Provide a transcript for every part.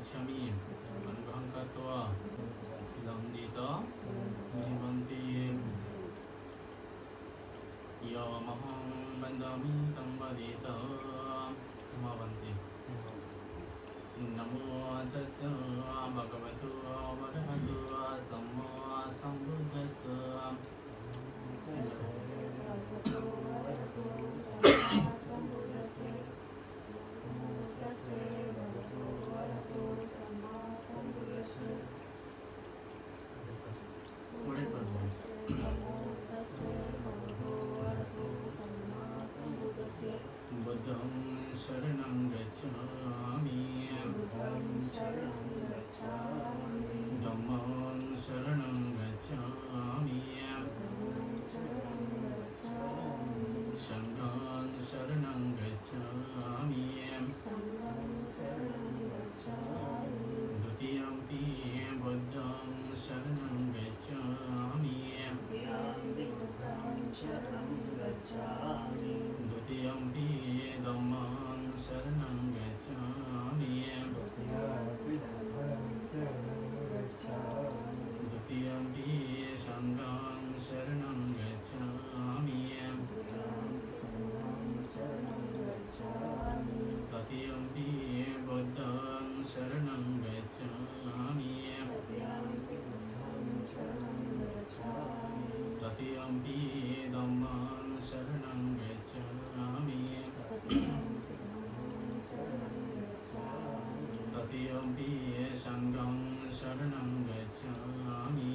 गच्छामि अनुग्रहं कृत्वा सिलन्दिता निबन्ति यमहं वन्दामि तं वदिता मवन्ति नमो तस्स भगवतो वरहतो सम्मा सम्बुद्धस्स बुद्धं शरणं गच्छामि धम्मं शरणं गच्छामि संघं शरणं गच्छामि द्वितीयम्पि बुद्धं शरणं गच्छामि द्वितीयम्पि धम्मं शरणं गच्छामि द्वितीयम्पि संघं शरणं गच्छामि तृतीयम्पि बुद्धं शरणं गच्छामि तृतीयम्पि धम्मं शरणं गच्छामि तृतीयम्पि संघं शरणं गच्छामि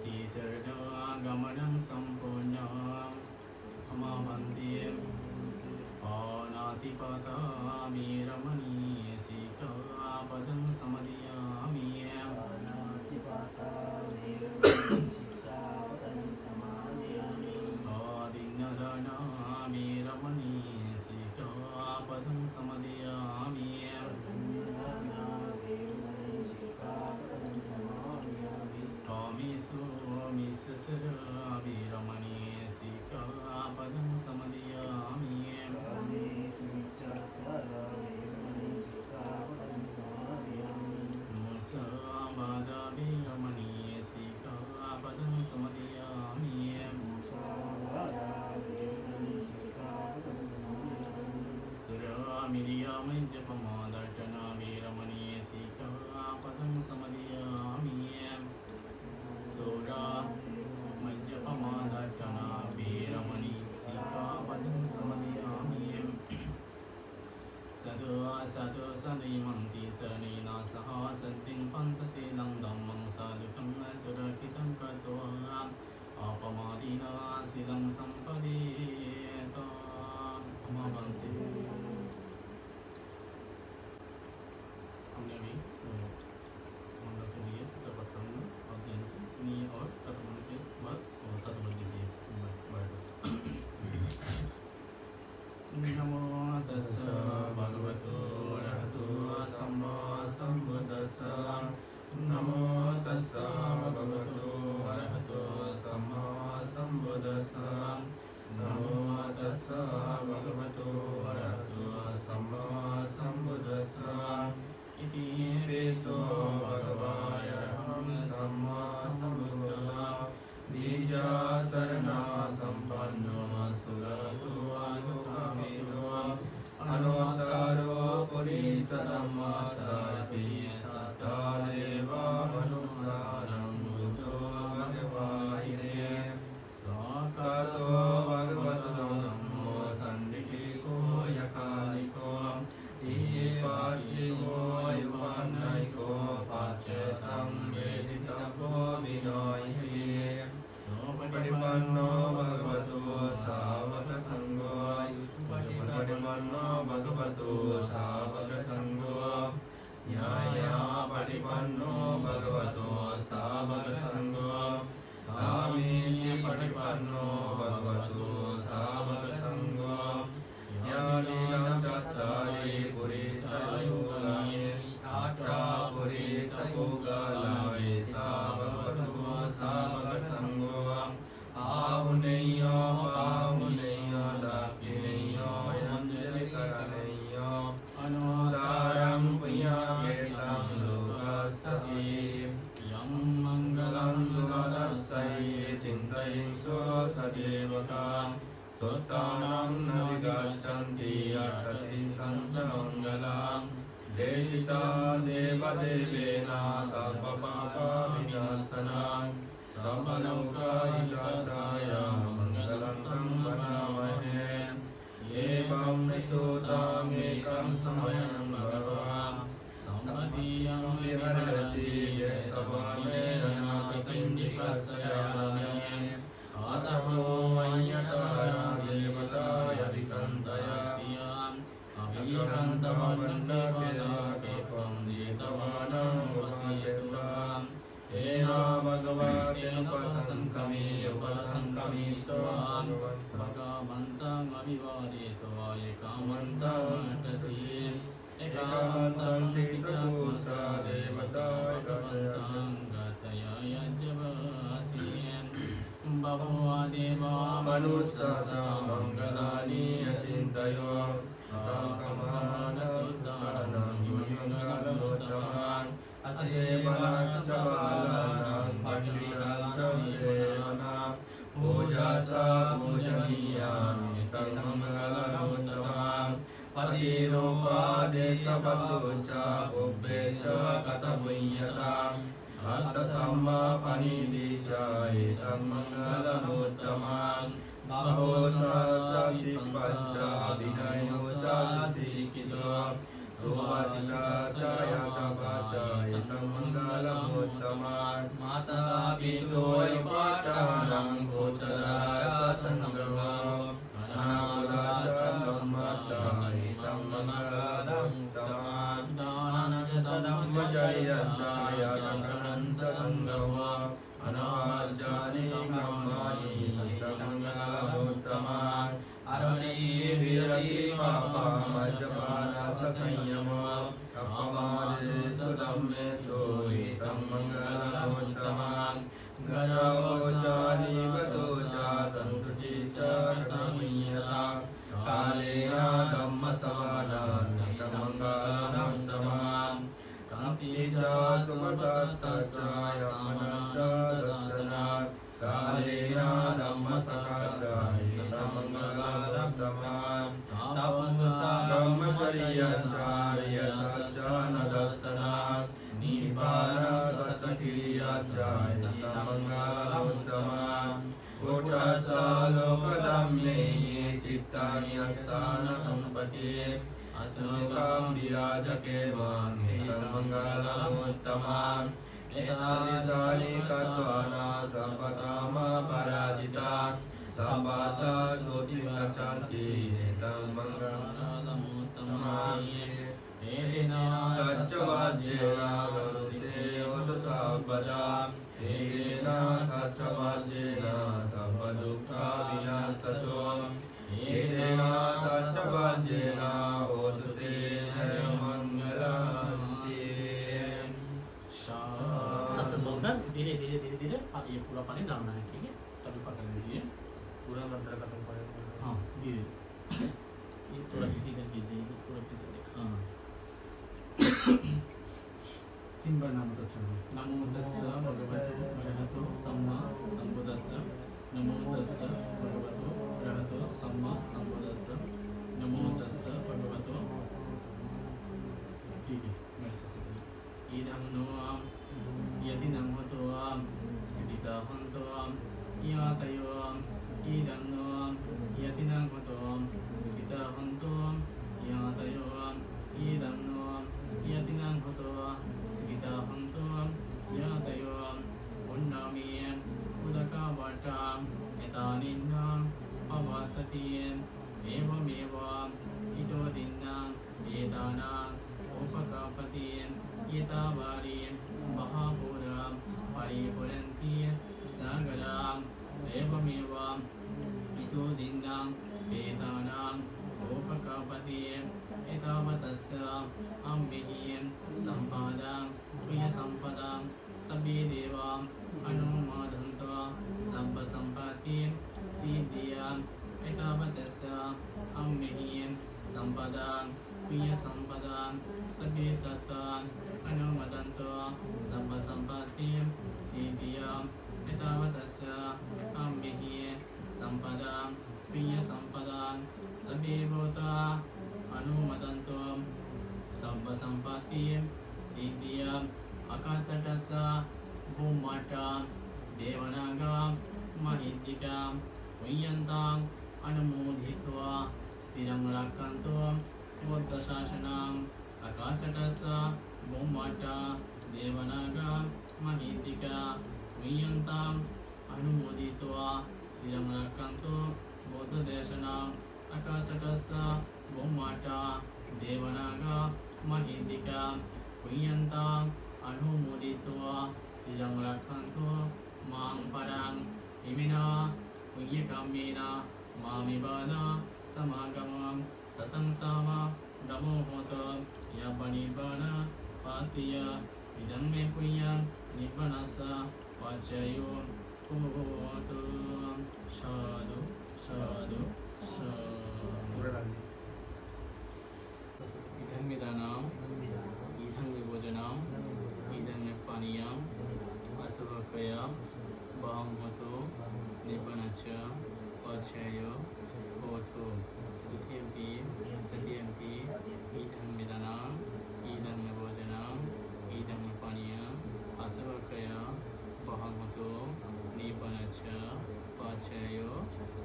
तीसरणागमनं सम्पूर्णं अमावन्ति अनातिपतामि रमणीयसिकापदं समदयामि आदिन्नदानामि रमणीयसिकापदं समदयामि कामेषु मिश्रसरामि रमणीयसिकापदं समदयामि मुसावादामि रमणीयसिकापदं समदयामि सुरामिरियामि जपमादर्शनामि रमणीयसिकापदं समदयामि सोरा मज्जपमादर्शना वीरमणि सिकापदं समदयामि सदुमन्ति शरणेन सह सद्दिं पञ्चशीलं धम्मं साधुकं सुरक्षितं कृत्वा अपमादिना शीलं सम्पदेत भवन्ति। हमने अभी मंगल के लिए सतपटन अध्ययन से सुनिए और खत्म होने के बाद सत बोल दीजिए। नमो तस्स भगवतो अरहतो सम्मा सम्बुद्दस्स नमो तस्स भगवतो अरहतो सम्मा सम्बुद्दस्स नमो तस्स भगवतो अरहतो सम्मा सम्बुद्दस्स इति वेसो भगवायरहं सम्मा सम्बुद्धः बीजा शरणा सम्पन्नो सुरतो अनुकामिनो अनुत्तरो पुरीसधम्मा सारथि सत्तादेव मनुसारं बुद्धो भगवाहिरे स्वाकातो भगवतो धम्मो सन्निधिको यकालिको पाशिको युवानैको पाच्यतं वेदितव्यो विनयते सोपटिपन्नो भगवतो सावकसङ्गो उपपटिपन्नो भगवतो सावकसङ्गो न्यायापटिपन्नो भगवतो सावकसङ्गो सामीची पटिपन्नो भगवतो सावकसङ्गो ज्ञानेन चत्तारि पुरीषयुगानि आठा पुरीषयुगानि भगवतो सावकसङ्गो आहुनेयो दाक्षिणेयो अंजलिकरणेयो चिन्तयिन्सो सदेवकां सोत्तानं न विगच्छन्ति अटति संसमङ्गलां देशिता देवदेवेन सर्वपापविनाशनां सर्वलोकहिताय मङ्गलं तं नमामहे एवं विसुतां एकं समयं भगवान् सम्पदीयं विहरति चैतवानेन नाथपिण्डिकस्यारणे आतपो मय्यतया देवताय विकन्तयत्याम् अभिकन्तवन्देवताकेपं जेतवानं वसीयताम् येना भगवतेनुपसङ्कमे उपसङ्कमित्वान् भगवन्तम् अभिवादयित्वा एकामन्तमर्तसीम् एकामन्तं तितिकुसा देवता भगवन्तं गतया यज्जवासीम् बभुवा देवा मनुष्यसा मङ्गलानि अचिन्तयो आकमनसुतारणं हिमङ्गलमुत्तमान् असेवनसबलानां भक्तिरससेवनां पूजासा पूजनीयामि तन्मङ्गलमुत्तमान् पतिरूपादेशवसुचा पुब्बेश कथमुय्यताम् अर्थसम्मापनिदिशाय तन्मङ्गलमुत्तमान् बहुसहस्रपञ्चादिनयोशासिकितो सुवासिकाचाय तन्मङ्गलमुत्तमान् माता पितोरुपाठानं भूतदासङ्गमम् अनागताय तन्मङ्गलमुत्तमान् दानं च तदमुजयञ्चाय तन्मङ्गलमुत्तमान् अनामज्जानि कामानि तन्मङ्गलमुत्तमान् अरण्ये विरति पापमज्जपानसंयमम् अपमादेशदम्मेषु तन्मङ्गलमुत्तमान् गरवोचानिवतो जातन्तुति च कथमुय्यता कालेन धम्मसवनान् तन्मङ्गलमुत्तमान् कान्तिजा सुमसत्तस्राय सामनां सदासनात् कालेन धम्मसकर्षाय तन्मङ्गलमुत्तमान् तापसा ब्रह्मचर्यञ्चाय सच्चानदर्शनात् निब्बानसक्रियाश्चाय तन्मङ्गलमुत्तमान् कूटस्थ लोकधम्मे चित्तानि अक्षानकम्पते अशोकं विराजके मां तन्मङ्गलमुत्तमान् एतादृशानि कृत्वा सर्वकामपराजिता सर्वथा स्तुति गच्छन्ति तन्मङ्गलमुत्तमान् एतेन सत्सवाज्येन सन्दिते सर्वदा एतेन सत्सवाज्येन सर्वदुःखविनाशतो एतेन सत्सवाज्येन होतु ते मङ्गलम्। सत्संग बोलकर धीरे धीरे धीरे धीरे ये पूरा पानी डालना है, ठीक है? सभी पकड़ लीजिए, पूरा मंत्र खत्म करें। हाँ धीरे ये थोड़ा किसी कर कीजिए, थोड़ा किसी देखा। हाँ 3 बार नाम तस्सा नमो तस्सा भगवतो अरहतो सम्मा संबुद्धस्सा नमो तस्सा भगवतो अरहतो सम्मा संबुद्धस्सा नमो तस्सा भगवतो। ठीक है, मेरे से इदं नो यदि नमोतो सिद्धिता हन्तो यातयो इदं नो यदि नमोतो सिद्धिता हन्तो यातयो इदं नो यदि नमोतो सिद्धिता हन्तो यातयो उन्नामि उदकवटा एतानिन्नां अवर्तते एवमेव इतो दिन्नां एतानां उपकापति येतावारि महापुरा परिपुरन्ति सागराम् एवमेव इतो दिन्नां एतानाम् उपकापति एतावतस्य अम्बिः सम्पदां प्रियसम्पदां सभे देवा अनुमोदन्तो सर्वसम्पत्तिं सिद्धियाम् एतावतस्य अम्बिः सम्पदां प्रियसम्पदां सभे सत्तां अनुमोदन्तो सर्वसम्पत्तिं सिद्धियाम् एतावतस्य माता देवनागा महिद्दिका वय्यन्ताम् अनुमोदित्वा शिरं रक्षन्तु बुद्धशासनम् आकाशतस्य बुम्माता देवनागा महिद्दिका वय्यन्ताम् अनुमोदित्वा शिरं रक्षन्तु बुद्धदेशनम् आकाशतस्य बुम्माता देवनागा महिद्दिका वय्यन्ताम् अनुमोदित्वा शिरं रक्षन्तु मां परं इमिना पुण्यकाम्येन मामिबाला समागमं सतं साम नमो होत यपनिबन पातिय इदं मे पुण्यं निब्बनस्य पाचयो होतु साधु साधु साधु इदं मे दानं इदं मे भोजनं इदं मे पानीयम् असुभक्तया भावं होतु निब्बनश्च पाचयो होतु तृतीयम्पि इदं मे दानं इदं मे भोजनं इदं मे पानीयम् असुभक्तया भावं होतु निब्बनश्च पाचयो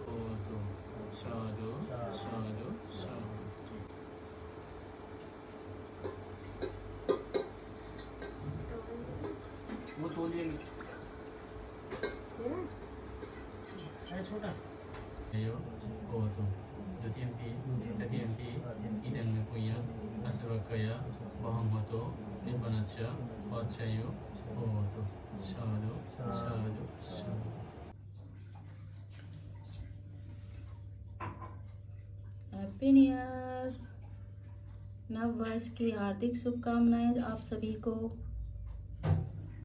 होतु साधु साधु साधु वो तोलिए छोटा यो होतु द्वितीयम्पि इदं मे पुण्यम् असुभक्तया भावं होतु निब्बनश्च पाचयो होतु साधु साधु साधु। हैप्पी न्यू ईयर, नव वर्ष की हार्दिक शुभकामनाएं आप सभी को।